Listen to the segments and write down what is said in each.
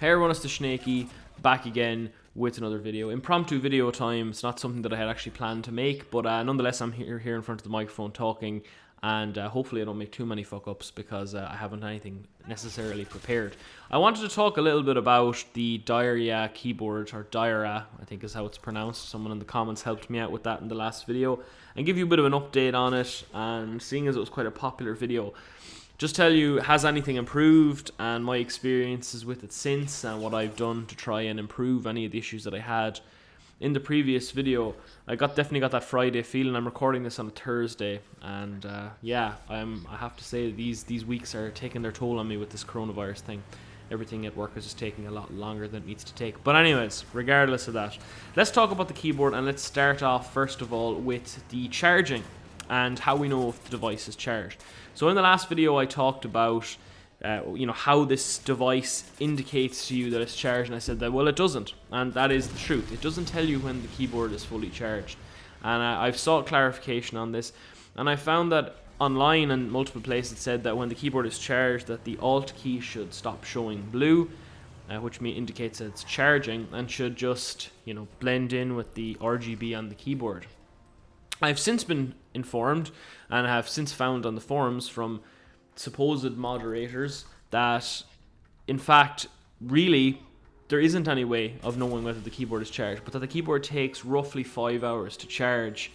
Hey everyone, it's the Shnakey, back again with another video. Impromptu video time. It's not something that I had actually planned to make, but nonetheless I'm here in front of the microphone talking, and hopefully I don't make too many fuck-ups because I haven't anything necessarily prepared. I wanted to talk a little bit about the Dierya keyboard, or Dierya, I think is how it's pronounced. Someone in the comments helped me out with that in the last video, and give you a bit of an update on it, and seeing as it was quite a popular video, just tell you, has anything improved, and my experiences with it since, and what I've done to try and improve any of the issues that I had in the previous video. I definitely got that Friday feeling. I'm recording this on a Thursday, and yeah, I have to say these weeks are taking their toll on me with this coronavirus thing. Everything at work is just taking a lot longer than it needs to take. But anyways, regardless of that, let's talk about the keyboard, and let's start off first of all with the charging and how we know if the device is charged. So in the last video I talked about how this device indicates to you that it's charged, and I said that, well, it doesn't, and that is the truth. It doesn't tell you when the keyboard is fully charged, and I've sought clarification on this, and I found that online and multiple places said that when the keyboard is charged, that the Alt key should stop showing blue, which indicates that it's charging, and should just blend in with the RGB on the keyboard. I've since been informed, and have since found on the forums from supposed moderators, that in fact really there isn't any way of knowing whether the keyboard is charged, but that the keyboard takes roughly 5 hours to charge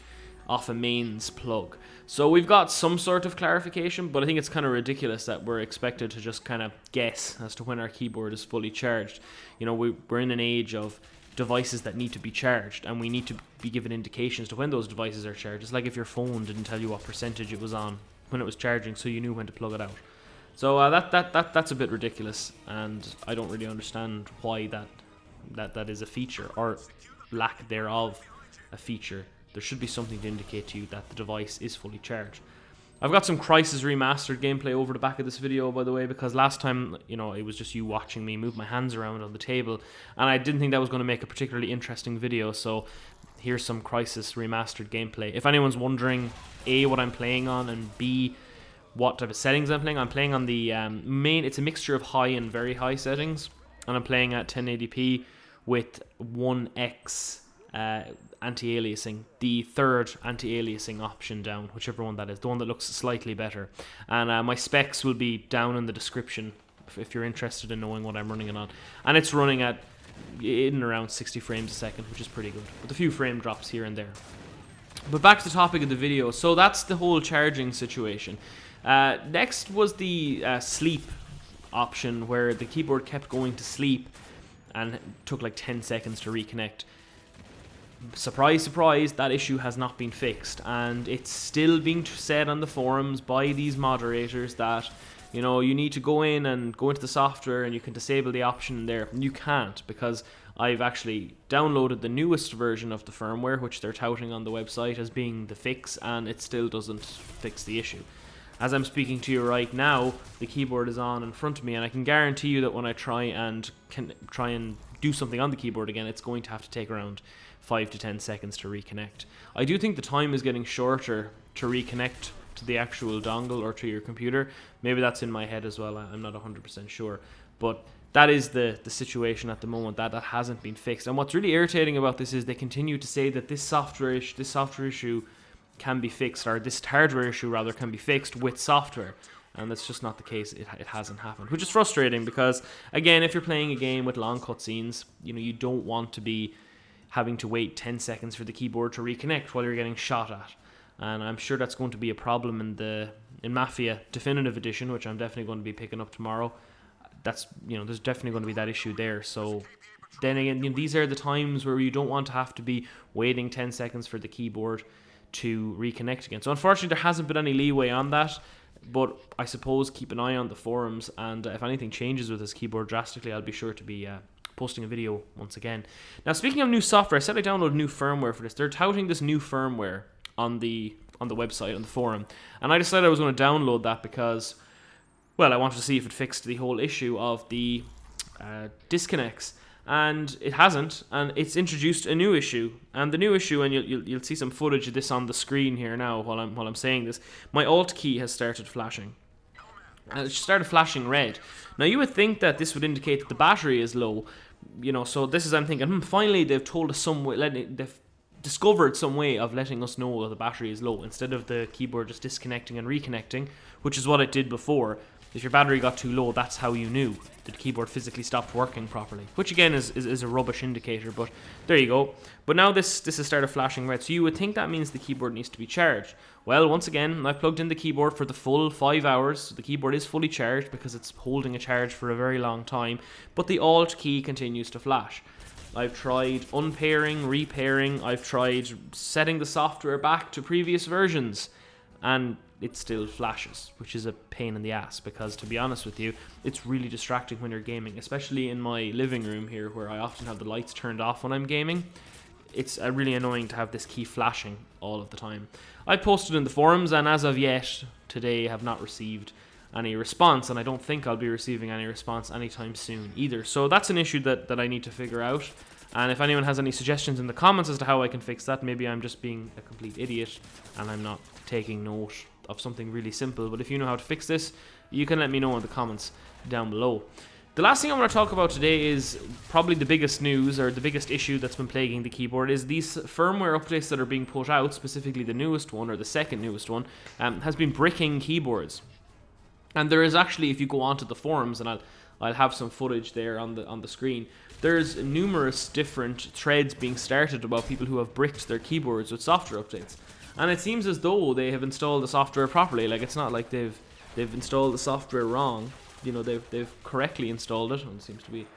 off a mains plug. So we've got some sort of clarification, but I think it's kind of ridiculous that we're expected to just kind of guess as to when our keyboard is fully charged. We're in an age of devices that need to be charged, and we need to be given indications to when those devices are charged. It's like if your phone didn't tell you what percentage it was on when it was charging, so you knew when to plug it out. So that's a bit ridiculous, and I don't really understand why that is a feature, or lack thereof a feature. There should be something to indicate to you that the device is fully charged. I've got some Crysis Remastered gameplay over the back of this video, by the way, because last time, it was just you watching me move my hands around on the table, and I didn't think that was going to make a particularly interesting video, so here's some Crysis Remastered gameplay. If anyone's wondering, A, what I'm playing on, and B, what type of settings I'm playing on the it's a mixture of high and very high settings, and I'm playing at 1080p with 1x anti-aliasing, the third anti-aliasing option down, whichever one that is, the one that looks slightly better. And my specs will be down in the description if you're interested in knowing what I'm running it on. And it's running at in around 60 frames a second, which is pretty good, with a few frame drops here and there. But back to the topic of the video. So that's the whole charging situation. Next was the sleep option, where the keyboard kept going to sleep and it took like 10 seconds to reconnect. Surprise, surprise, that issue has not been fixed, and it's still being said on the forums by these moderators that you need to go into the software and you can disable the option there. And you can't, because I've actually downloaded the newest version of the firmware, which they're touting on the website as being the fix, and it still doesn't fix the issue. As I'm speaking to you right now, the keyboard is on in front of me, and I can guarantee you that when I try and do something on the keyboard again, it's going to have to take around 5 to 10 seconds to reconnect. I do think the time is getting shorter to reconnect to the actual dongle or to your computer. Maybe that's in my head as well, I'm not 100% sure. But that is the situation at the moment, that hasn't been fixed. And what's really irritating about this is they continue to say that this software issue can be fixed, or this hardware issue rather can be fixed with software. And that's just not the case. It hasn't happened, which is frustrating, because again, if you're playing a game with long cutscenes, you don't want to be having to wait 10 seconds for the keyboard to reconnect while you're getting shot at. And I'm sure that's going to be a problem in Mafia Definitive Edition, which I'm definitely going to be picking up tomorrow. That's there's definitely going to be that issue there. So then again, these are the times where you don't want to have to be waiting 10 seconds for the keyboard to reconnect again. So unfortunately, there hasn't been any leeway on that. But I suppose keep an eye on the forums, and if anything changes with this keyboard drastically, I'll be sure to be posting a video once again. Now, speaking of new software, I said I downloaded new firmware for this. They're touting this new firmware on the website, on the forum, and I decided I was going to download that because, well, I wanted to see if it fixed the whole issue of the disconnects. And it hasn't, and it's introduced a new issue. And the new issue, and you'll see some footage of this on the screen here now while I'm saying this, my Alt key has started flashing. and it started flashing red. Now you would think that this would indicate that the battery is low, you know, so this is, I'm thinking, finally they've told us some way, they've discovered some way of letting us know that the battery is low, instead of the keyboard just disconnecting and reconnecting, which is what it did before. If your battery got too low, that's how you knew that the keyboard physically stopped working properly, which again is a rubbish indicator, but there you go. But now this has started flashing red, so you would think that means the keyboard needs to be charged. Well, once again, I've plugged in the keyboard for the full 5 hours, so the keyboard is fully charged because it's holding a charge for a very long time, but the Alt key continues to flash. I've tried unpairing, repairing, I've tried setting the software back to previous versions, and it still flashes, which is a pain in the ass, because to be honest with you, it's really distracting when you're gaming, especially in my living room here where I often have the lights turned off when I'm gaming. It's really annoying to have this key flashing all of the time. I posted in the forums, and as of yet today have not received any response, and I don't think I'll be receiving any response anytime soon either. So that's an issue that I need to figure out. And if anyone has any suggestions in the comments as to how I can fix that, maybe I'm just being a complete idiot and I'm not taking note of something really simple. But if you know how to fix this, you can let me know in the comments down below. The last thing I want to talk about today is probably the biggest news, or the biggest issue that's been plaguing the keyboard, is these firmware updates that are being put out, specifically the newest one, or the second newest one, has been bricking keyboards. And there is actually, if you go onto the forums, and I'll have some footage there on the screen, there's numerous different threads being started about people who have bricked their keyboards with software updates. And it seems as though they have installed the software properly. Like, it's not like they've installed the software wrong. You know, they've correctly installed it. And it seems to be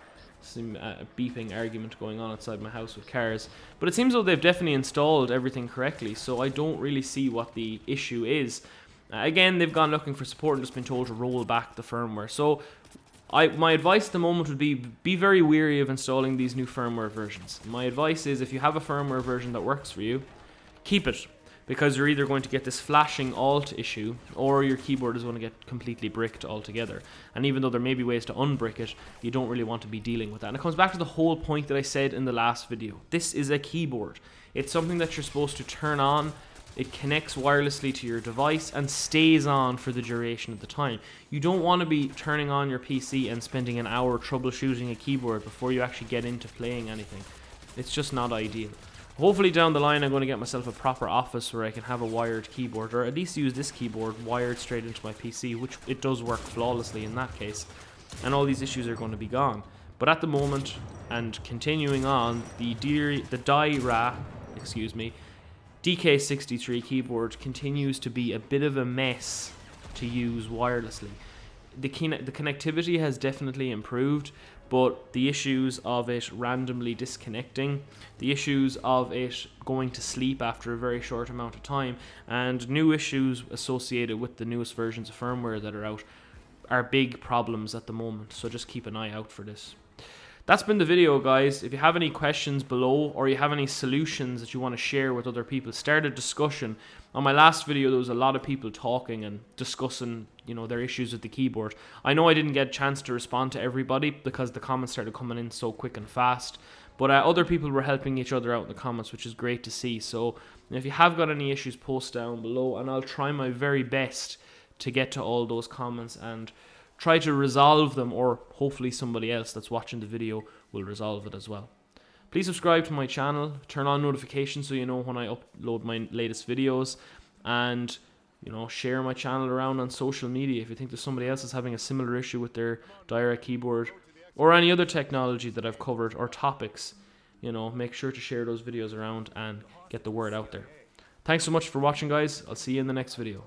a beeping argument going on outside my house with cars. But it seems though they've definitely installed everything correctly, so I don't really see what the issue is. Again, they've gone looking for support and just been told to roll back the firmware. So my advice at the moment would be very wary of installing these new firmware versions. My advice is, if you have a firmware version that works for you, keep it. Because you're either going to get this flashing Alt issue, or your keyboard is going to get completely bricked altogether. And even though there may be ways to unbrick it, you don't really want to be dealing with that. And it comes back to the whole point that I said in the last video. This is a keyboard. It's something that you're supposed to turn on. It connects wirelessly to your device and stays on for the duration of the time. You don't want to be turning on your PC and spending an hour troubleshooting a keyboard before you actually get into playing anything. It's just not ideal. Hopefully down the line I'm going to get myself a proper office where I can have a wired keyboard, or at least use this keyboard wired straight into my PC, which it does work flawlessly in that case, and all these issues are going to be gone. But at the moment, and continuing on, the Dierya DK63 keyboard continues to be a bit of a mess to use wirelessly. The connectivity has definitely improved, but the issues of it randomly disconnecting, the issues of it going to sleep after a very short amount of time, and new issues associated with the newest versions of firmware that are out are big problems at the moment, so just keep an eye out for this. That's been the video, guys. If you have any questions below, or you have any solutions that you want to share with other people, start a discussion. On my last video, there was a lot of people talking and discussing, you know, their issues with the keyboard. I know I didn't get a chance to respond to everybody because the comments started coming in so quick and fast, but other people were helping each other out in the comments, which is great to see. So if you have got any issues, post down below, and I'll try my very best to get to all those comments and try to resolve them, or hopefully somebody else that's watching the video will resolve it as well. Please subscribe to my channel, turn on notifications so you know when I upload my latest videos, and you know, share my channel around on social media if you think there's somebody else that's having a similar issue with their Dierya keyboard, or any other technology that I've covered, or topics. You know, make sure to share those videos around and get the word out there. Thanks so much for watching, guys. I'll see you in the next video.